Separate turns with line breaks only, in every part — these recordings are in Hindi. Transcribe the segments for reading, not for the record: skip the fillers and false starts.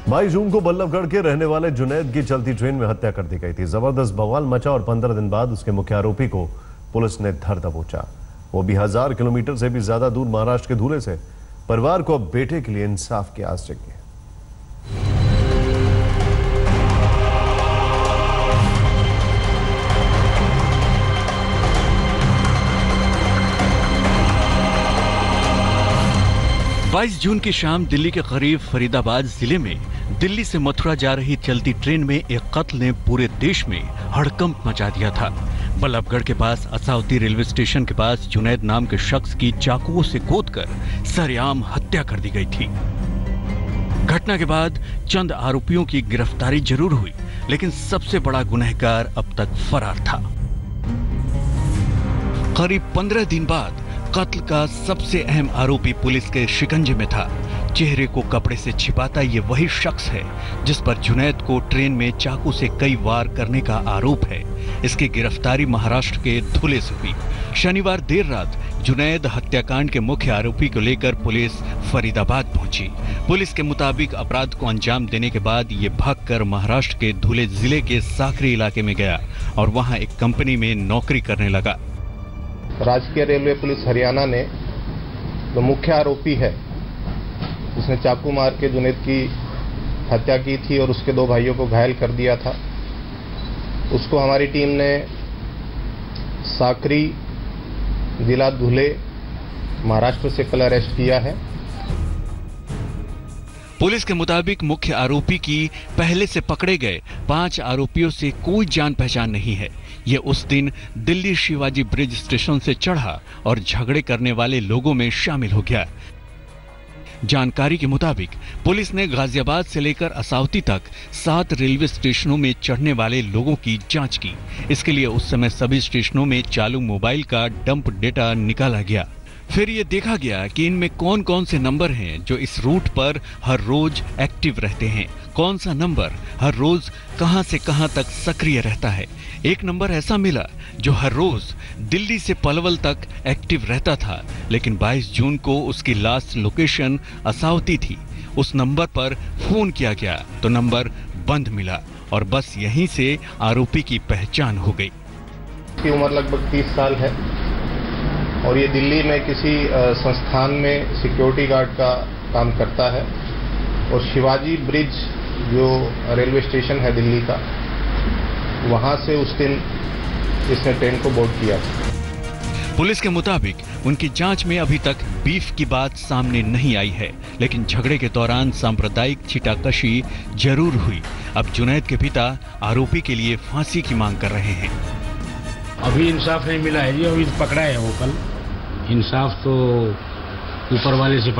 22 जून को बल्लभगढ़ के रहने वाले जुनैद की चलती ट्रेन में हत्या कर दी गई थी। जबरदस्त बवाल मचा और 15 दिन बाद उसके मुख्य आरोपी को पुलिस ने धर दबोचा, वो भी 1000 किलोमीटर से भी ज्यादा दूर महाराष्ट्र के धुले से। परिवार को अब बेटे के लिए इंसाफ की आस जगी है।
22 जून की शाम दिल्ली के करीब फरीदाबाद जिले में दिल्ली से मथुरा जा रही चलती ट्रेन में एक कत्ल ने पूरे देश में हड़कंप मचा दिया था। बल्लभगढ़ के पास असावती रेलवे स्टेशन के पास जुनैद नाम के शख्स की चाकुओं से गोदकर सरेआम हत्या कर दी गई थी। घटना के बाद चंद आरोपियों की गिरफ्तारी जरूर हुई, लेकिन सबसे बड़ा गुनहगार अब तक फरार था। करीब 15 दिन बाद कत्ल का सबसे अहम आरोपी पुलिस के शिकंजे में था। चेहरे को कपड़े से छिपाता ये वही शख्स है जिस पर जुनैद को ट्रेन में चाकू से कई वार करने का आरोप है। इसकी गिरफ्तारी महाराष्ट्र के धुले से हुई। शनिवार देर रात जुनैद हत्याकांड के मुख्य आरोपी को लेकर पुलिस फरीदाबाद पहुंची। पुलिस के मुताबिक अपराध को अंजाम देने के बाद ये भागकर महाराष्ट्र के धुले जिले के साकरी इलाके में गया और वहां एक कंपनी में नौकरी करने लगा।
राजकीय रेलवे पुलिस हरियाणा ने जो मुख्य आरोपी है जिसने चाकू मार के जुनैद की हत्या की थी और उसके 2 भाइयों को घायल कर दिया था, उसको हमारी टीम ने साकरी जिला धुले महाराष्ट्र से कल अरेस्ट किया है।
पुलिस के मुताबिक मुख्य आरोपी की पहले से पकड़े गए 5 आरोपियों से कोई जान पहचान नहीं है। ये उस दिन दिल्ली शिवाजी ब्रिज स्टेशन से चढ़ा और झगड़े करने वाले लोगों में शामिल हो गया। जानकारी के मुताबिक पुलिस ने गाजियाबाद से लेकर असावती तक 7 रेलवे स्टेशनों में चढ़ने वाले लोगों की जांच की। इसके लिए उस समय सभी स्टेशनों में चालू मोबाइल का डंप डेटा निकाला गया। फिर ये देखा गया कि इनमें कौन कौन से नंबर हैं जो इस रूट पर हर रोज एक्टिव रहते हैं, कौन सा नंबर हर रोज कहां से कहां तक सक्रिय रहता है। एक नंबर ऐसा मिला जो हर रोज दिल्ली से पलवल तक एक्टिव रहता था, लेकिन 22 जून को उसकी लास्ट लोकेशन असावती थी। उस नंबर पर फोन किया गया तो नंबर बंद मिला और बस यहीं से आरोपी की पहचान हो गई।
उसकी उम्र लगभग 30 साल है और ये दिल्ली में किसी संस्थान में सिक्योरिटी गार्ड का काम करता है और शिवाजी ब्रिज जो रेलवे स्टेशन है दिल्ली का, वहां से उस दिन इसने ट्रेन को बोर्ड किया था।
पुलिस के मुताबिक उनकी जांच में अभी तक बीफ की बात सामने नहीं आई है, लेकिन झगड़े के दौरान सांप्रदायिक छिटाकशी जरूर हुई। अब जुनैद के पिता आरोपी के लिए फांसी की मांग कर रहे हैं।
अभी इंसाफ नहीं मिला है जी, अभी पकड़ा है वो कल। इंसाफ तो ऊपर वाले से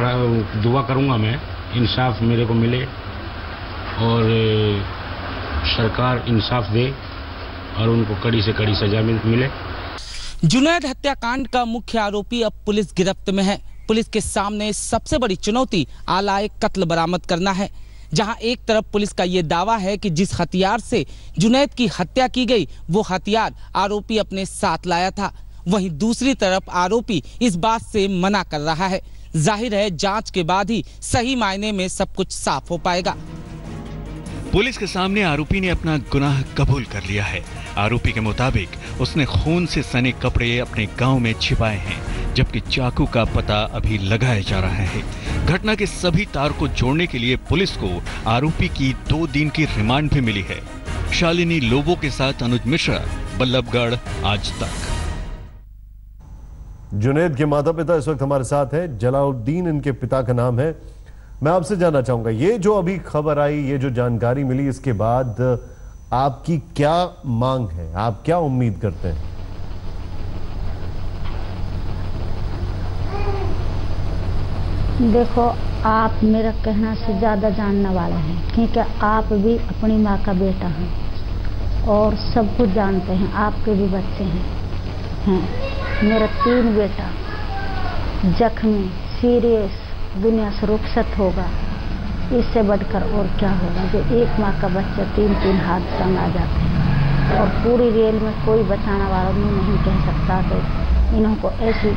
दुआ करूंगा मैं, इंसाफ मेरे को मिले और सरकार इंसाफ दे और उनको कड़ी से कड़ी सजा मिले।
जुनैद हत्याकांड का मुख्य आरोपी अब पुलिस गिरफ्त में है। पुलिस के सामने सबसे बड़ी चुनौती आला कत्ल बरामद करना है। जहां एक तरफ पुलिस का यह दावा है कि जिस हथियार से जुनैद की हत्या की गई वो हथियार आरोपी अपने साथ लाया था, वहीं दूसरी तरफ आरोपी इस बात से मना कर रहा है। जाहिर है जांच के बाद ही सही मायने में सब कुछ साफ हो पाएगा।
पुलिस के सामने आरोपी ने अपना गुनाह कबूल कर लिया है। आरोपी के मुताबिक उसने खून से सने कपड़े अपने गांव में छिपाए हैं, जबकि चाकू का पता अभी लगाया जा रहा है। घटना के सभी तार को जोड़ने के लिए पुलिस को आरोपी की 2 दिन की रिमांड भी मिली है। शालिनी लोबो के साथ अनुज मिश्रा, बल्लभगढ़ आज तक।
जुनैद के माता पिता इस वक्त हमारे साथ हैं। जलालुद्दीन इनके पिता का नाम है। मैं आपसे जानना चाहूंगा, ये जो अभी खबर आई, ये जो जानकारी मिली, इसके बाद आपकी क्या मांग है, आप क्या उम्मीद करते हैं?
देखो, आप मेरा कहना से ज़्यादा जानने वाला हैं, क्योंकि आप भी अपनी माँ का बेटा हैं और सब कुछ जानते हैं। आपके भी बच्चे हैं। मेरा 3 बेटा जख्मी, सीरियस, दुनिया से रुखसत होगा। इससे बढ़कर और क्या होगा जो एक माँ का बच्चा 3-3 हाथ तंग आ जाते हैं और पूरी रेल में कोई बचाने वाला नहीं कह सकता कि इन्हों को ऐसी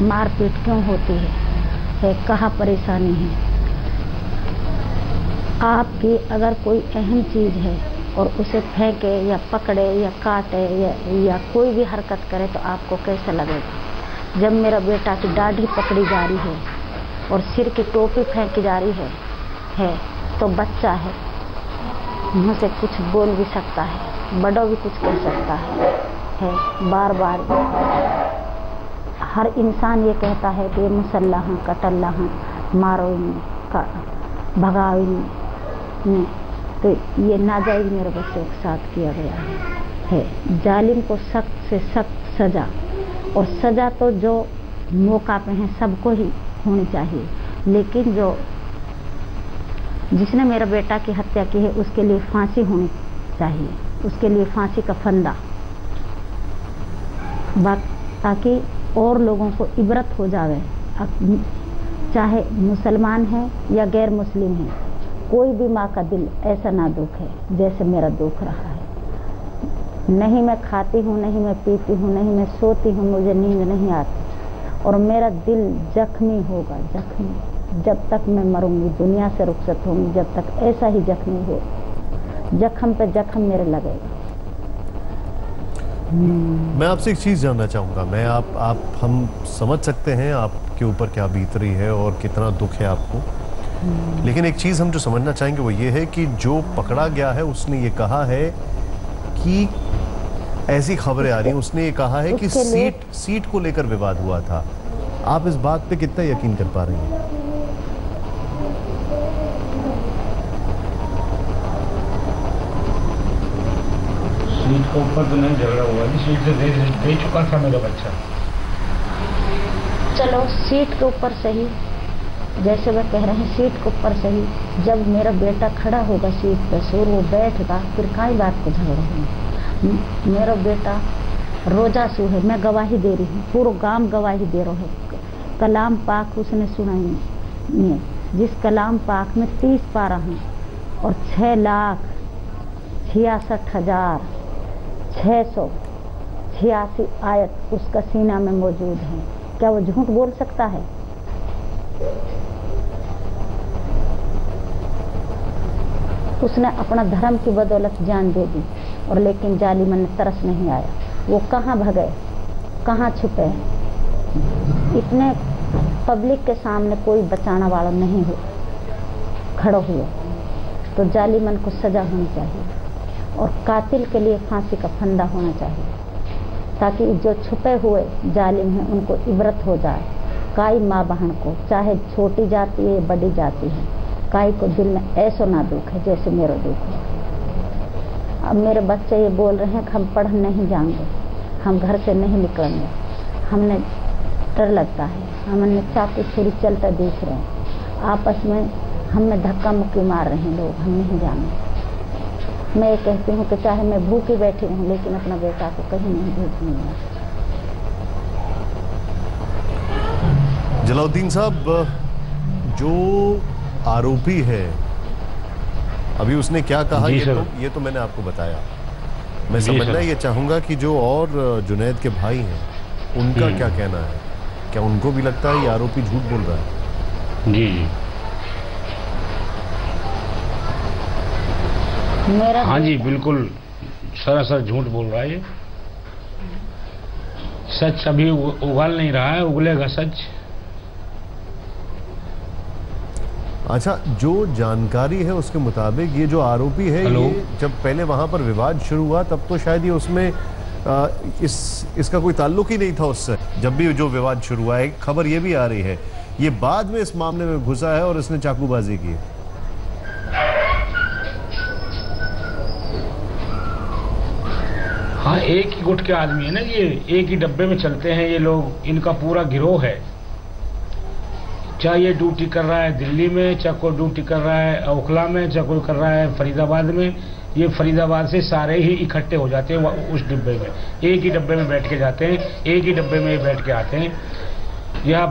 मारपीट क्यों होती है, कहाँ परेशानी है। आपकी अगर कोई अहम चीज़ है और उसे फेंके या पकड़े या काटे या कोई भी हरकत करे तो आपको कैसा लगेगा? जब मेरा बेटा की दाढ़ी पकड़ी जा रही है और सिर की टोपी फेंकी जा रही है तो बच्चा है, मुँह से कुछ बोल भी सकता है, बड़ा भी कुछ कह सकता है। बार बार हर इंसान ये कहता है कि मुसल्लाह कटल्लाह मारो इन्हें, भगाओ इन्हें, तो ये नाजायज़ मेरे बच्चे के साथ किया गया है। जालिम को सख्त से सख्त सज़ा, और सज़ा तो जो मौका पे है सबको ही होनी चाहिए, लेकिन जो जिसने मेरा बेटा की हत्या की है उसके लिए फांसी होनी चाहिए, उसके लिए फांसी का फंदा, ताकि और लोगों को इबरत हो जावे। चाहे मुसलमान है या गैर मुस्लिम है, कोई भी माँ का दिल ऐसा ना दुखे जैसे मेरा दुख रहा है। नहीं मैं खाती हूँ, नहीं मैं पीती हूँ, नहीं मैं सोती हूँ, मुझे नींद नहीं आती और मेरा दिल जख्मी होगा, जख्मी। जब तक मैं मरूंगी, दुनिया से रुखसत होंगी, जब तक ऐसा ही जख्मी हो, जख्म पे जख्म मेरे लगेगा।
मैं आपसे एक चीज़ जानना चाहूँगा, हम समझ सकते हैं आपके ऊपर क्या बीत रही है और कितना दुख है आपको, लेकिन एक चीज़ हम जो समझना चाहेंगे वो ये है कि जो पकड़ा गया है उसने ये कहा है कि ऐसी खबरें आ रही हैं, उसने ये कहा है कि सीट को लेकर विवाद हुआ था। आप इस बात पे कितना यकीन कर पा रही हैं?
सीट के ऊपर तो नहीं झगड़ा हुआ, सीट से दे चुका था मेरा बच्चा।
चलो सीट के ऊपर सही, जैसे वह कह रहे हैं सीट के ऊपर सही, जब मेरा बेटा खड़ा होगा सीट पर और वो बैठेगा फिर काई बात को झगड़ा होगा। मेरा बेटा रोजा सू है, मैं गवाही दे रही हूँ, पूरा गांव गवाही दे रहा है। कलाम पाक उसने सुनाई है, जिस कलाम पाक में 30 पारा हैं और 6,66,686 आयत उसका सीना में मौजूद है। क्या वो झूठ बोल सकता है? उसने अपना धर्म की बदौलत जान दे दी और लेकिन जालिम ने तरस नहीं आया। वो कहाँ भगे, कहाँ छुपे? इतने पब्लिक के सामने कोई बचाने वाला नहीं हो खड़े हुए, तो जालिमन को सजा होनी चाहिए और कातिल के लिए फांसी का फंदा होना चाहिए, ताकि जो छुपे हुए जालिम हैं उनको इबरत हो जाए। काई माँ बहन को, चाहे छोटी जाति है बड़ी जाति है, काई को दिल में ऐसा ना दुख है जैसे मेरा दुख है। अब मेरे बच्चे ये बोल रहे हैं कि हम पढ़ नहीं जाएंगे, हम घर से नहीं निकलेंगे, हमने डर लगता है, हमने चाकू छुरी चलता देख रहे हैं, आपस में हमें धक्का मुक्की मार रहे हैं लोग, हम नहीं जाएंगे। मैं ये कहती हूँ कि चाहे मैं भूखी बैठी हूँ लेकिन अपना बेटा को कहीं नहीं भेजूंगा।
जलालुद्दीन साहब, जो आरोपी है अभी उसने क्या कहा ये तो मैंने आपको बताया। मैं समझना ये चाहूंगा कि जो और जुनैद के भाई हैं उनका क्या कहना है, क्या उनको भी लगता है ये आरोपी झूठ बोल रहा है?
जी हाँ जी, बिल्कुल सरासर झूठ बोल रहा है ये। सच अभी उगल नहीं रहा है, उगलेगा सच।
अच्छा, जो जानकारी है उसके मुताबिक ये जो आरोपी है ये जब पहले वहां पर विवाद शुरू हुआ तब तो शायद ये उसमें इसका कोई ताल्लुक ही नहीं था उससे। जब भी जो विवाद शुरू हुआ है, खबर ये भी आ रही है ये बाद में इस मामले में घुसा है और इसने चाकूबाजी की।
हाँ, एक ही गुट के आदमी है ना ये, एक ही डब्बे में चलते हैं ये लोग, इनका पूरा गिरोह है। चाहे ये ड्यूटी कर रहा है दिल्ली में, चाहे कोई ड्यूटी कर रहा है ओखला में, चाहे कोई कर रहा है फरीदाबाद में, ये फरीदाबाद से सारे ही इकट्ठे हो जाते हैं उस डिब्बे में, एक ही डब्बे में बैठ के जाते हैं, एक ही डब्बे में बैठ के आते हैं। या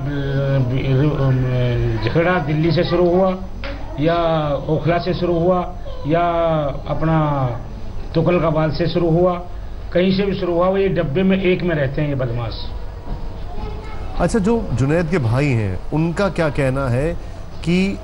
झगड़ा दिल्ली से शुरू हुआ या ओखला से शुरू हुआ या अपना तुगलकाबाद से शुरू हुआ, कहीं से भी शुरू हुआ, वो ये डब्बे में एक में रहते हैं ये बदमाश।
अच्छा, जो जुनैद के भाई हैं उनका क्या कहना है कि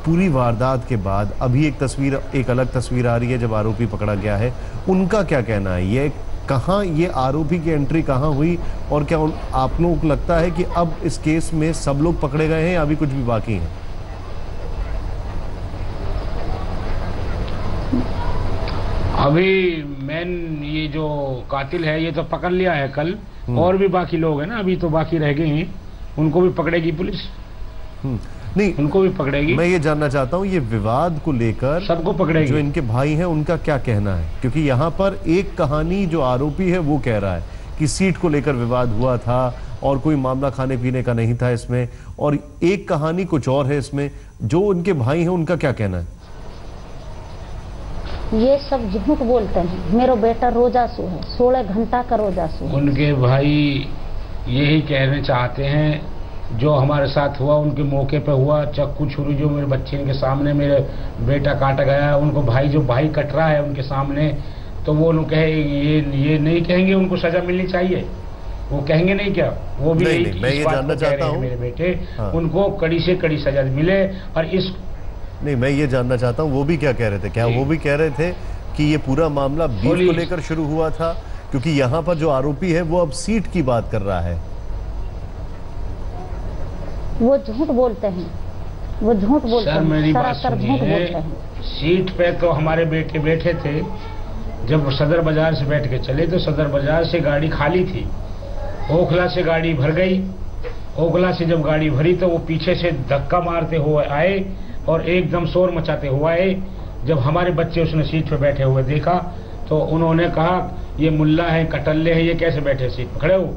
पूरी वारदात के बाद अभी एक अलग तस्वीर आ रही है जब आरोपी पकड़ा गया है, उनका क्या कहना है? ये कहाँ, ये आरोपी की एंट्री कहाँ हुई और क्या आप लोगों को लगता है कि अब इस केस में सब लोग पकड़े गए हैं या अभी कुछ भी बाकी है?
अभी मेन ये जो कातिल है ये तो पकड़ लिया है कल, और भी बाकी लोग हैं ना, अभी तो बाकी रह गए हैं, उनको भी पकड़ेगी पुलिस।
नहीं,
उनको भी पकड़ेगी।
मैं ये जानना चाहता हूँ, ये विवाद को लेकर
सबको पकड़ेगी।
जो इनके भाई हैं उनका क्या कहना है? क्योंकि यहाँ पर एक कहानी जो आरोपी है वो कह रहा है कि सीट को लेकर विवाद हुआ था और कोई मामला खाने पीने का नहीं था इसमें, और एक कहानी कुछ और है इसमें। जो उनके भाई हैं उनका क्या कहना है?
ये सब झूठ बोलते हैं। मेरा बेटा रोजासू है, 16 घंटा का रोजासू है।
उनके भाई यही कहना चाहते हैं जो हमारे साथ हुआ उनके मौके पे हुआ, चक्कू छुरी जो मेरे बच्चे के सामने मेरे बेटा काटा गया, उनको भाई जो भाई कट रहा है उनके सामने, तो वो लोग कहे ये नहीं कहेंगे उनको सजा मिलनी चाहिए? वो कहेंगे नहीं क्या? वो भी
नहीं, मैं ये जानना चाहता हूँ
मेरे बेटे उनको कड़ी से कड़ी सजा मिले। और इस
नहीं, मैं ये जानना चाहता हूँ वो भी क्या कह रहे थे? क्या वो भी कह रहे थे कि ये पूरा मामला बीफ को लेकर शुरू हुआ था? क्योंकि यहाँ पर जो आरोपी है वो अब सीट की बात कर रहा है।
वो झूठ बोलते हैं, वो झूठ बोलते हैं।
सर मेरी बात
सुनिए,
सीट पे तो हमारे बेटे बैठे थे, जब सदर बाजार से बैठ के चले तो सदर बाजार से गाड़ी खाली थी, ओखला से गाड़ी भर गई। ओखला से जब गाड़ी भरी तो वो पीछे से धक्का मारते हुए आए और एकदम शोर मचाते हुए आए। जब हमारे बच्चे उसने सीट पे बैठे हुए देखा तो उन्होंने कहा ये मुल्ला है, कटल्ले हैं, ये कैसे बैठे सीट पे खड़े हो?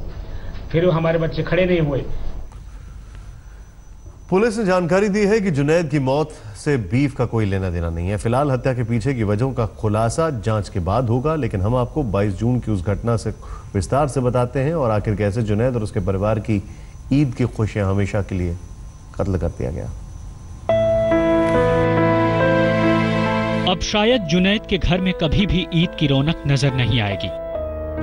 फिर हमारे बच्चे खड़े नहीं हुए।
पुलिस ने जानकारी दी है कि जुनैद की मौत से बीफ का कोई लेना देना नहीं है। फिलहाल हत्या के पीछे की वजहों का खुलासा जांच के बाद होगा, लेकिन हम आपको 22 जून की उस घटना से विस्तार से बताते हैं और आखिर कैसे जुनैद और उसके परिवार की ईद की खुशियां हमेशा के लिए कत्ल कर दिया गया।
अब शायद जुनैद के घर में कभी भी ईद की रौनक नजर नहीं आएगी।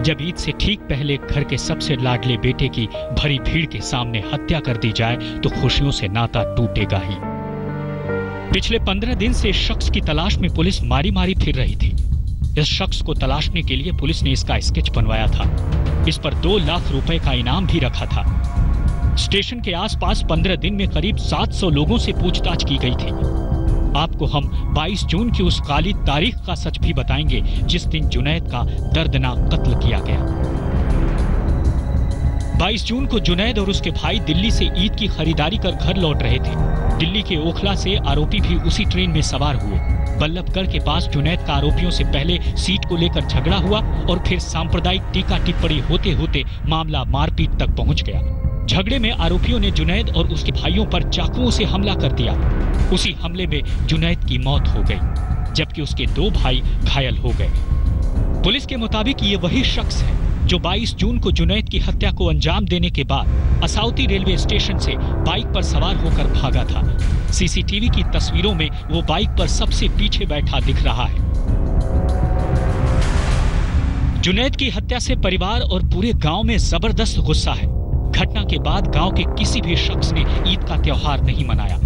जब ईद से ठीक पहले घर के सबसे लाडले बेटे की भरी भीड़ के सामने हत्या कर दी जाए तो खुशियों से नाता टूटेगा ही। पिछले 15 दिन से इस शख्स की तलाश में पुलिस मारी मारी फिर रही थी। इस शख्स को तलाशने के लिए पुलिस ने इसका स्केच बनवाया था। इस पर 2 लाख रुपए का इनाम भी रखा था। स्टेशन के आसपास 15 दिन में करीब 700 लोगों से पूछताछ की गई थी। आपको हम 22 जून की उस काली तारीख का सच भी बताएंगे जिस दिन जुनैद का दर्दनाक कत्ल किया गया। 22 जून को जुनैद और उसके भाई दिल्ली से ईद की खरीदारी कर घर लौट रहे थे। दिल्ली के ओखला से आरोपी भी उसी ट्रेन में सवार हुए। बल्लभगढ़ के पास जुनैद का आरोपियों से पहले सीट को लेकर झगड़ा हुआ और फिर सांप्रदायिक टीका टिप्पणी होते होते मामला मारपीट तक पहुंच गया। झगड़े में आरोपियों ने जुनैद और उसके भाइयों पर चाकुओं से हमला कर दिया। उसी हमले में जुनैद की मौत हो गई, जबकि उसके 2 भाई घायल हो गए। पुलिस के मुताबिक ये वही शख्स है जो 22 जून को जुनैद की हत्या को अंजाम देने के बाद असाउती रेलवे स्टेशन से बाइक पर सवार होकर भागा था। सीसीटीवी की तस्वीरों में वो बाइक पर सबसे पीछे बैठा दिख रहा है। जुनैद की हत्या से परिवार और पूरे गांव में जबरदस्त गुस्सा है। घटना के बाद गांव के किसी भी शख्स ने ईद का त्योहार नहीं मनाया।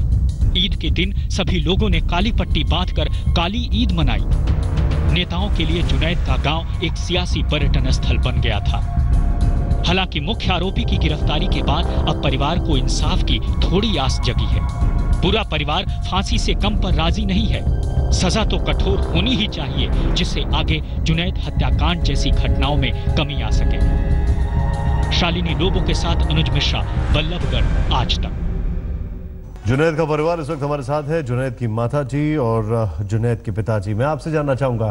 ईद के दिन सभी लोगों ने काली पट्टी बांधकर काली ईद मनाई। नेताओं के लिए जुनैद का गांव एक सियासी पर्यटन स्थल बन गया था। हालांकि मुख्य आरोपी की गिरफ्तारी के बाद अब परिवार को इंसाफ की थोड़ी आस जगी है। पूरा परिवार फांसी से कम पर राजी नहीं है। सजा तो कठोर होनी ही चाहिए जिससे आगे जुनैद हत्याकांड जैसी घटनाओं में कमी आ सके। शालिनी लोबो के साथ अनुज मिश्रा, बल्लभगढ़ आज तक।
जुनैद का परिवार इस वक्त हमारे साथ है, जुनैद की माता जी और जुनैद के पिताजी। मैं आपसे जानना चाहूंगा,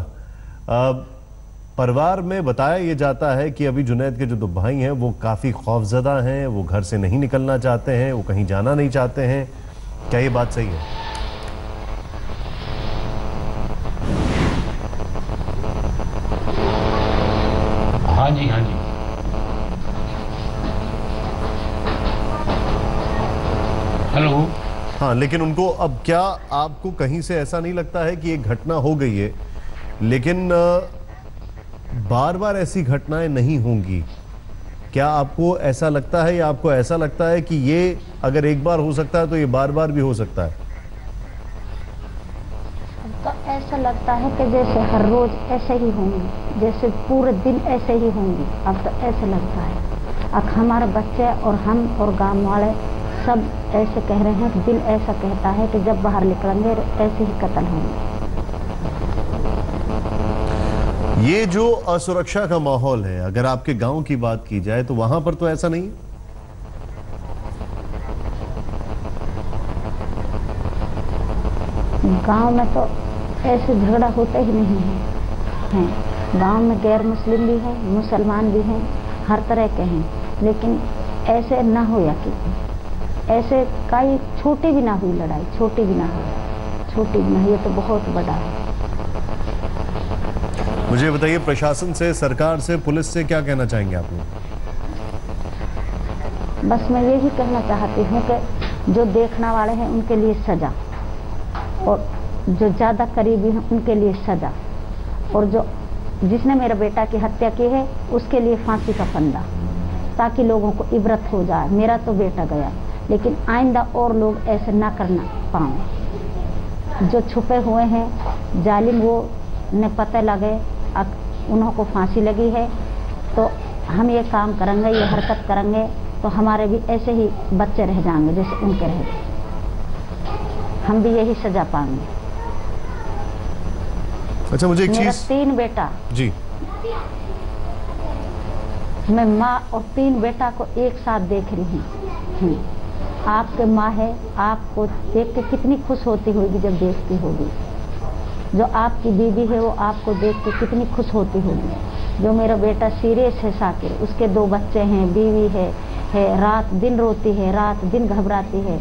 परिवार में बताया यह जाता है कि अभी जुनैद के जो 2 भाई हैं वो काफी खौफजदा हैं, वो घर से नहीं निकलना चाहते हैं, वो कहीं जाना नहीं चाहते हैं। क्या ये बात सही है?
हाँ जी, हाँ जी। हेलो।
हाँ, लेकिन उनको अब क्या, आपको कहीं से ऐसा नहीं लगता है कि एक घटना हो गई है लेकिन बार बार ऐसी घटनाएं नहीं होंगी? क्या आपको ऐसा लगता है या आपको ऐसा लगता है कि ये अगर एक बार हो सकता है तो ये बार बार भी हो सकता है?
ऐसा लगता है कि जैसे हर रोज ऐसे ही होंगी, जैसे पूरे दिन ऐसे ही होंगी। अब तो ऐसे लगता है। अब हमारे बच्चे और हम और गांव वाले सब ऐसे कह रहे हैं कि दिल ऐसा कहता है कि जब बाहर निकलेंगे ऐसे ही कत्ल होंगे।
ये जो असुरक्षा का माहौल है, अगर आपके गांव की बात की जाए तो वहां पर तो ऐसा नहीं है।
गांव में तो ऐसे झगड़ा होते ही नहीं है। गांव में गैर मुस्लिम भी हैं, मुसलमान भी हैं, हर तरह के हैं, लेकिन ऐसे ना हो या कि ऐसे कई छोटी भी ना हुई लड़ाई, छोटी भी ना हुई, छोटी भी ना हुई, ये तो बहुत बड़ा है।
मुझे बताइए, प्रशासन से, सरकार से, पुलिस से क्या कहना चाहेंगे आप लोग?
बस मैं यही कहना चाहती हूँ कि जो देखने वाले हैं उनके लिए सजा, और जो ज़्यादा करीबी हैं उनके लिए सजा, और जो जिसने मेरे बेटा की हत्या की है उसके लिए फांसी का फंदा, ताकि लोगों को इबरत हो जाए। मेरा तो बेटा गया, लेकिन आइंदा और लोग ऐसे ना करना पाएं। जो छुपे हुए हैं जालिम, वो ने पता लगे, उन्हों को फांसी लगी है, तो हम ये काम करेंगे, ये हरकत करेंगे तो हमारे भी ऐसे ही बच्चे रह जाएंगे जैसे उनके रहे, हम भी यही सजा पाएंगे।
अच्छा, मुझे एक
मेरा
चीज
3 बेटा
जी,
मैं माँ और 3 बेटा को एक साथ देख रही हूँ। आपके माँ है, आपको देख के कितनी खुश होती होगी जब देखती होगी। जो आपकी बीवी है वो आपको देख के कितनी खुश होती होगी। जो मेरा बेटा सीरियस है साकिर, उसके 2 बच्चे हैं, बीवी है, रात दिन रोती है, रात दिन घबराती है।